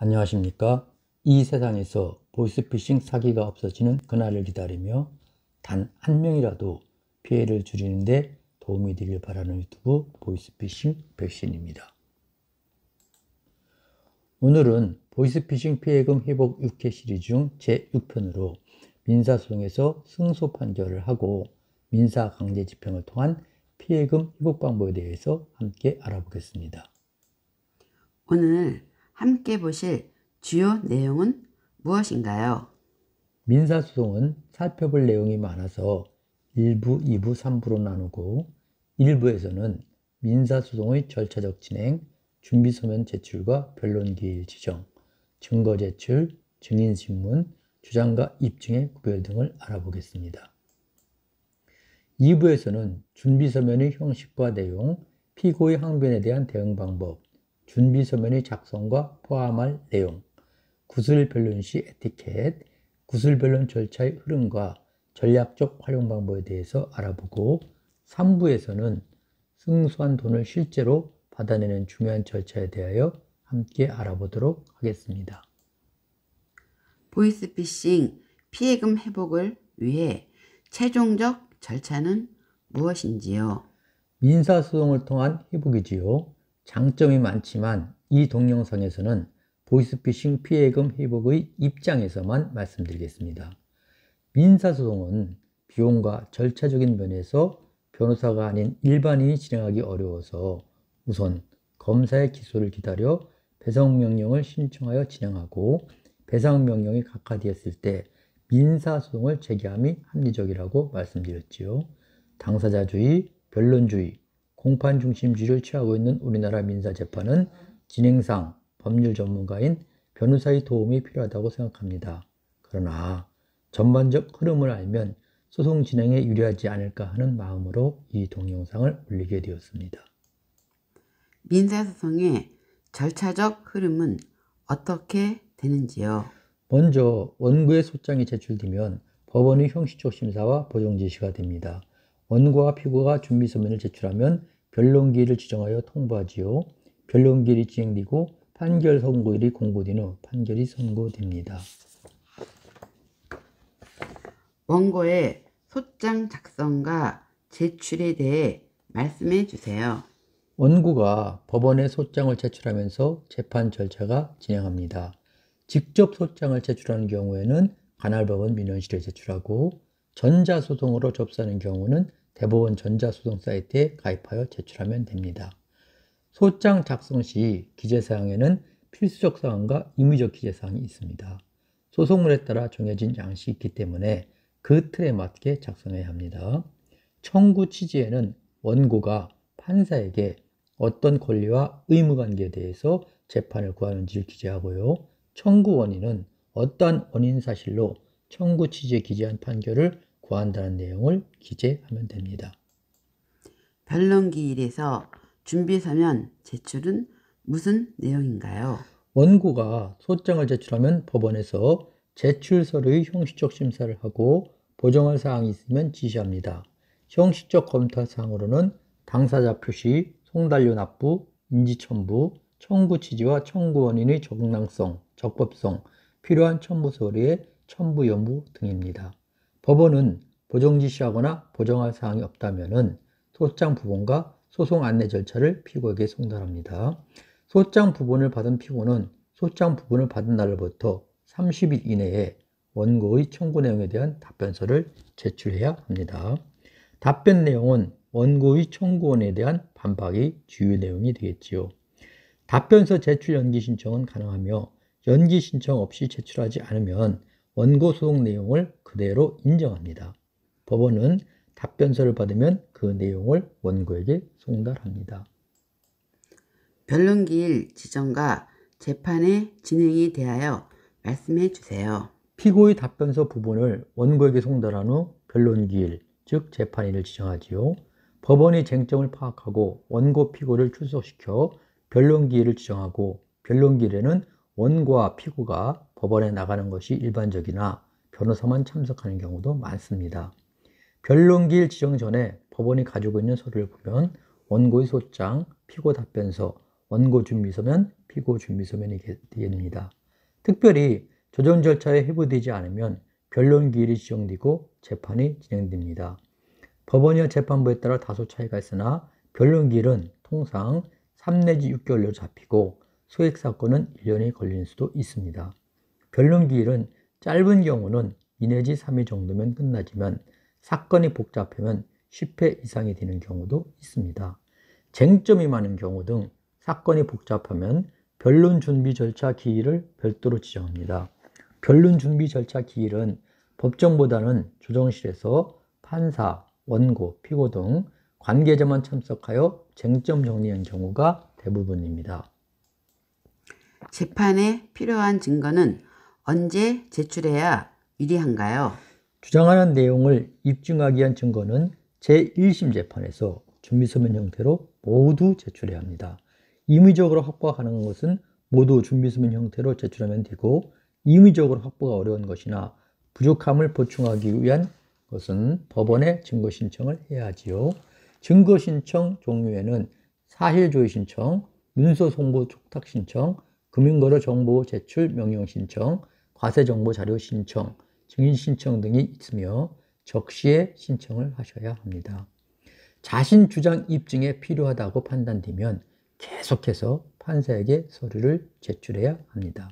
안녕하십니까? 이 세상에서 보이스피싱 사기가 없어지는 그날을 기다리며 단 한 명이라도 피해를 줄이는 데 도움이 되길 바라는 유튜브 보이스피싱 백신입니다. 오늘은 보이스피싱 피해금 회복 6회 시리즈 중 제6편으로 민사소송에서 승소 판결을 하고 민사 강제 집행을 통한 피해금 회복 방법에 대해서 함께 알아보겠습니다. 오늘 함께 보실 주요 내용은 무엇인가요? 민사소송은 살펴볼 내용이 많아서 1부, 2부, 3부로 나누고 1부에서는 민사소송의 절차적 진행, 준비서면 제출과 변론기일 지정, 증거 제출, 증인신문, 주장과 입증의 구별 등을 알아보겠습니다. 2부에서는 준비서면의 형식과 내용, 피고의 항변에 대한 대응 방법, 준비서면의 작성과 포함할 내용, 구술변론 시 에티켓, 구술변론 절차의 흐름과 전략적 활용 방법에 대해서 알아보고 3부에서는 승소한 돈을 실제로 받아내는 중요한 절차에 대하여 함께 알아보도록 하겠습니다. 보이스피싱 피해금 회복을 위해 최종적 절차는 무엇인지요? 민사소송을 통한 회복이지요. 장점이 많지만 이 동영상에서는 보이스피싱 피해금 회복의 입장에서만 말씀드리겠습니다. 민사소송은 비용과 절차적인 면에서 변호사가 아닌 일반인이 진행하기 어려워서 우선 검사의 기소를 기다려 배상명령을 신청하여 진행하고 배상명령이 각하되었을 때 민사소송을 제기함이 합리적이라고 말씀드렸지요. 당사자주의, 변론주의, 공판중심주의를 취하고 있는 우리나라 민사재판은 진행상 법률 전문가인 변호사의 도움이 필요하다고 생각합니다. 그러나 전반적 흐름을 알면 소송 진행에 유리하지 않을까 하는 마음으로 이 동영상을 올리게 되었습니다. 민사소송의 절차적 흐름은 어떻게 되는지요? 먼저 원고의 소장이 제출되면 법원의 형식적 심사와 보정 지시가 됩니다. 원고와 피고가 준비서면을 제출하면 변론기일을 지정하여 통보하지요. 변론기일이 진행되고 판결 선고일이 공고된 후 판결이 선고됩니다. 원고의 소장 작성과 제출에 대해 말씀해 주세요. 원고가 법원에 소장을 제출하면서 재판 절차가 진행합니다. 직접 소장을 제출하는 경우에는 관할법원 민원실에 제출하고 전자소송으로 접수하는 경우는 대법원 전자소송 사이트에 가입하여 제출하면 됩니다. 소장 작성 시 기재사항에는 필수적 사항과 임의적 기재사항이 있습니다. 소송물에 따라 정해진 양식이 있기 때문에 그 틀에 맞게 작성해야 합니다. 청구 취지에는 원고가 판사에게 어떤 권리와 의무관계에 대해서 재판을 구하는지를 기재하고요. 청구 원인은 어떠한 원인 사실로 청구 취지에 기재한 판결을 구한다는 내용을 기재하면 됩니다. 변론기일에서 준비서면 제출은 무슨 내용인가요? 원고가 소장을 제출하면 법원에서 제출 서류의 형식적 심사를 하고 보정할 사항이 있으면 지시합니다. 형식적 검토 사항으로는 당사자 표시, 송달료 납부, 인지첨부, 청구 취지와 청구 원인의 정당성, 적법성, 필요한 첨부 서류의 첨부 여부 등입니다. 법원은 보정 지시하거나 보정할 사항이 없다면 소장 부본과 소송 안내 절차를 피고에게 송달합니다. 소장 부본을 받은 피고는 소장 부본을 받은 날로부터 30일 이내에 원고의 청구 내용에 대한 답변서를 제출해야 합니다. 답변 내용은 원고의 청구원에 대한 반박이 주요 내용이 되겠지요. 답변서 제출 연기 신청은 가능하며 연기 신청 없이 제출하지 않으면 원고 소송 내용을 그대로 인정합니다. 법원은 답변서를 받으면 그 내용을 원고에게 송달합니다. 변론기일 지정과 재판의 진행에 대하여 말씀해 주세요. 피고의 답변서 부분을 원고에게 송달한 후 변론기일, 즉 재판일을 지정하지요. 법원이 쟁점을 파악하고 원고 피고를 출석시켜 변론기일을 지정하고 변론기일에는 원고와 피고가 법원에 나가는 것이 일반적이나 변호사만 참석하는 경우도 많습니다. 변론기일 지정 전에 법원이 가지고 있는 서류를 보면 원고의 소장, 피고 답변서, 원고 준비서면, 피고 준비서면이 됩니다. 특별히 조정 절차에 회부되지 않으면 변론 기일이 지정되고 재판이 진행됩니다. 법원이나 재판부에 따라 다소 차이가 있으나 변론 기일은 통상 3 내지 6개월로 잡히고 소액 사건은 1년이 걸릴 수도 있습니다. 변론 기일은 짧은 경우는 2 내지 3일 정도면 끝나지만 사건이 복잡하면 10회 이상이 되는 경우도 있습니다. 쟁점이 많은 경우 등 사건이 복잡하면 변론 준비 절차 기일을 별도로 지정합니다. 변론 준비 절차 기일은 법정보다는 조정실에서 판사, 원고, 피고 등 관계자만 참석하여 쟁점 정리한 경우가 대부분입니다. 재판에 필요한 증거는 언제 제출해야 유리한가요? 주장하는 내용을 입증하기 위한 증거는 제1심 재판에서 준비서면 형태로 모두 제출해야 합니다. 임의적으로 확보가 가능한 것은 모두 준비서면 형태로 제출하면 되고, 임의적으로 확보가 어려운 것이나 부족함을 보충하기 위한 것은 법원에 증거 신청을 해야 하지요. 증거 신청 종류에는 사실조회 신청, 문서 송부 촉탁 신청, 금융거래 정보 제출 명령 신청, 과세 정보 자료 신청, 증인 신청 등이 있으며 적시에 신청을 하셔야 합니다. 자신 주장 입증에 필요하다고 판단되면 계속해서 판사에게 서류를 제출해야 합니다.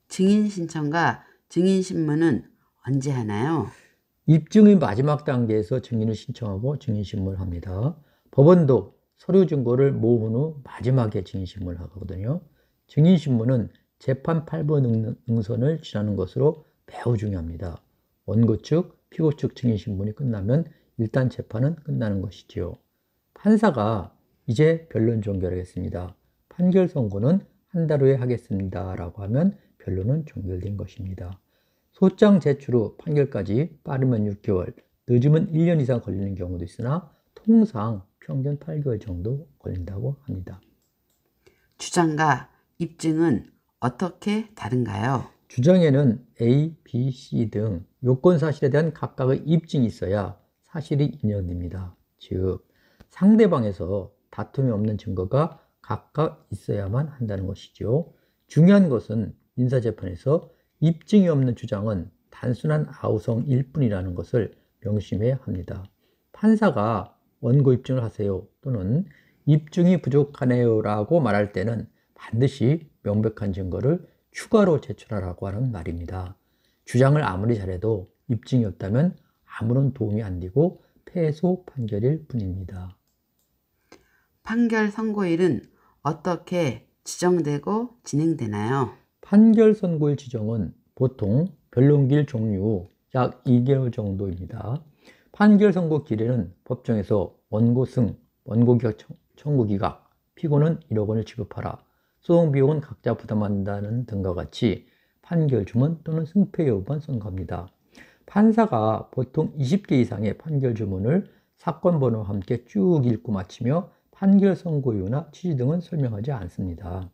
증인 신청과 증인 신문은 언제 하나요? 입증의 마지막 단계에서 증인을 신청하고 증인 신문을 합니다. 법원도 서류 증거를 모은 후 마지막에 증인 신문을 하거든요. 증인 신문은 재판 8번 응선을 지나는 것으로 매우 중요합니다. 원고 측, 피고 측 증인 신문이 끝나면 일단 재판은 끝나는 것이지요. 판사가 이제 변론 종결하겠습니다. 판결 선고는 한 달 후에 하겠습니다 라고 하면 변론은 종결된 것입니다. 소장 제출 후 판결까지 빠르면 6개월, 늦으면 1년 이상 걸리는 경우도 있으나 통상 평균 8개월 정도 걸린다고 합니다. 주장과 입증은 어떻게 다른가요? 주장에는 A, B, C 등 요건 사실에 대한 각각의 입증이 있어야 사실이 인정됩니다. 즉, 상대방에서 다툼이 없는 증거가 각각 있어야만 한다는 것이죠. 중요한 것은 민사재판에서 입증이 없는 주장은 단순한 아우성일 뿐이라는 것을 명심해야 합니다. 판사가 원고 입증을 하세요 또는 입증이 부족하네요 라고 말할 때는 반드시 명백한 증거를 추가로 제출하라고 하는 말입니다. 주장을 아무리 잘해도 입증이 없다면 아무런 도움이 안 되고 패소 판결일 뿐입니다. 판결 선고일은 어떻게 지정되고 진행되나요? 판결 선고일 지정은 보통 변론기일 종료 후 약 2개월 정도입니다. 판결 선고 기일에는 법정에서 원고 승, 원고 기각 청구 기각, 피고는 1억 원을 지급하라, 소송 비용은 각자 부담한다는 등과 같이 판결 주문 또는 승패 여부만 선고합니다. 판사가 보통 20개 이상의 판결 주문을 사건 번호와 함께 쭉 읽고 마치며 판결 선고 이유나 취지 등은 설명하지 않습니다.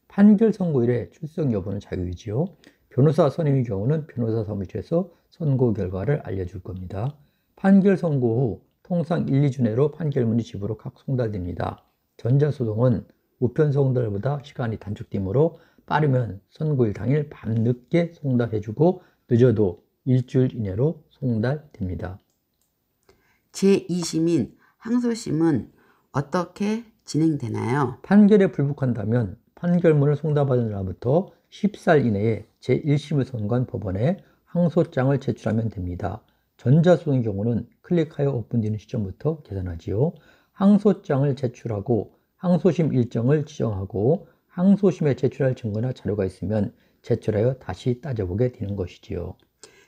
판결 선고일에 출석 여부는 자유이지요. 변호사 선임의 경우는 변호사 사무실에서 선고 결과를 알려줄 겁니다. 판결 선고 후 통상 1, 2주 내로 판결문이 집으로 각 송달됩니다. 전자소송은 우편 송달보다 시간이 단축되므로 빠르면 선고일 당일 밤늦게 송달해주고 늦어도 일주일 이내로 송달됩니다. 제2심인 항소심은 어떻게 진행되나요? 판결에 불복한다면 판결문을 송달받은 날부터 10살 이내에 제1심을 선고한 법원에 항소장을 제출하면 됩니다. 전자소송의 경우는 클릭하여 오픈되는 시점부터 계산하지요. 항소장을 제출하고 항소심 일정을 지정하고 항소심에 제출할 증거나 자료가 있으면 제출하여 다시 따져보게 되는 것이지요.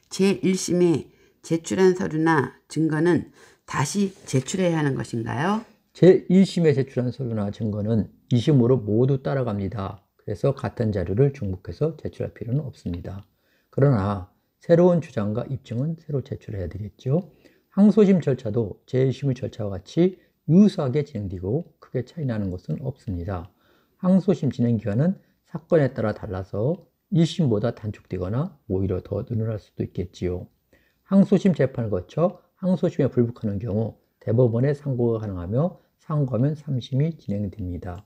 제1심에 제출한 서류나 증거는 다시 제출해야 하는 것인가요? 제1심에 제출한 서류나 증거는 2심으로 모두 따라갑니다. 그래서 같은 자료를 중복해서 제출할 필요는 없습니다. 그러나 새로운 주장과 입증은 새로 제출해야 되겠죠. 항소심 절차도 제1심의 절차와 같이 유사하게 진행되고 크게 차이 나는 것은 없습니다. 항소심 진행 기간은 사건에 따라 달라서 1심보다 단축되거나 오히려 더 늘어날 수도 있겠지요. 항소심 재판을 거쳐 항소심에 불복하는 경우 대법원에 상고가 가능하며 상고하면 3심이 진행됩니다.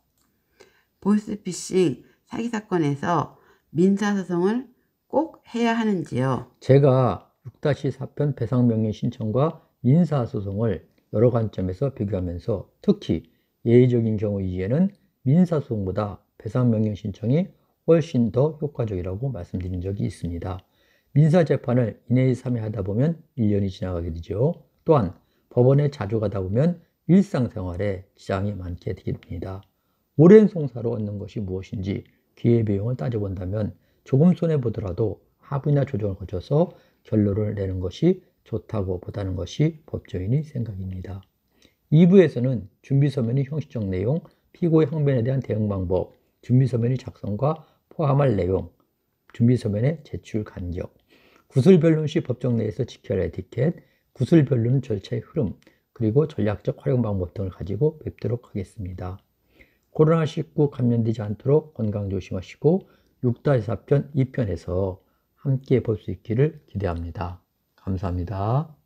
보이스피싱 사기 사건에서 민사소송을 꼭 해야 하는지요? 제가 6-4편 배상명령 신청과 민사소송을 여러 관점에서 비교하면서 특히 예외적인 경우이기에는 민사소송보다 배상명령 신청이 훨씬 더 효과적이라고 말씀드린 적이 있습니다. 민사재판을 2, 3회 하다 보면 1년이 지나가게 되죠. 또한 법원에 자주 가다 보면 일상생활에 지장이 많게 되게 됩니다. 오랜 송사로 얻는 것이 무엇인지 기회비용을 따져본다면 조금 손해보더라도 합의나 조정을 거쳐서 결론을 내는 것이 좋다고 보다는 것이 법조인의 생각입니다. 2부에서는 준비서면의 형식적 내용, 피고의 항변에 대한 대응 방법, 준비서면의 작성과 포함할 내용, 준비서면의 제출 간격, 구술변론 시 법정 내에서 지켜야 할 에티켓, 구술변론 절차의 흐름, 그리고 전략적 활용 방법 등을 가지고 뵙도록 하겠습니다. 코로나19 감염되지 않도록 건강 조심하시고 6-4편 2편에서 함께 볼 수 있기를 기대합니다. 감사합니다.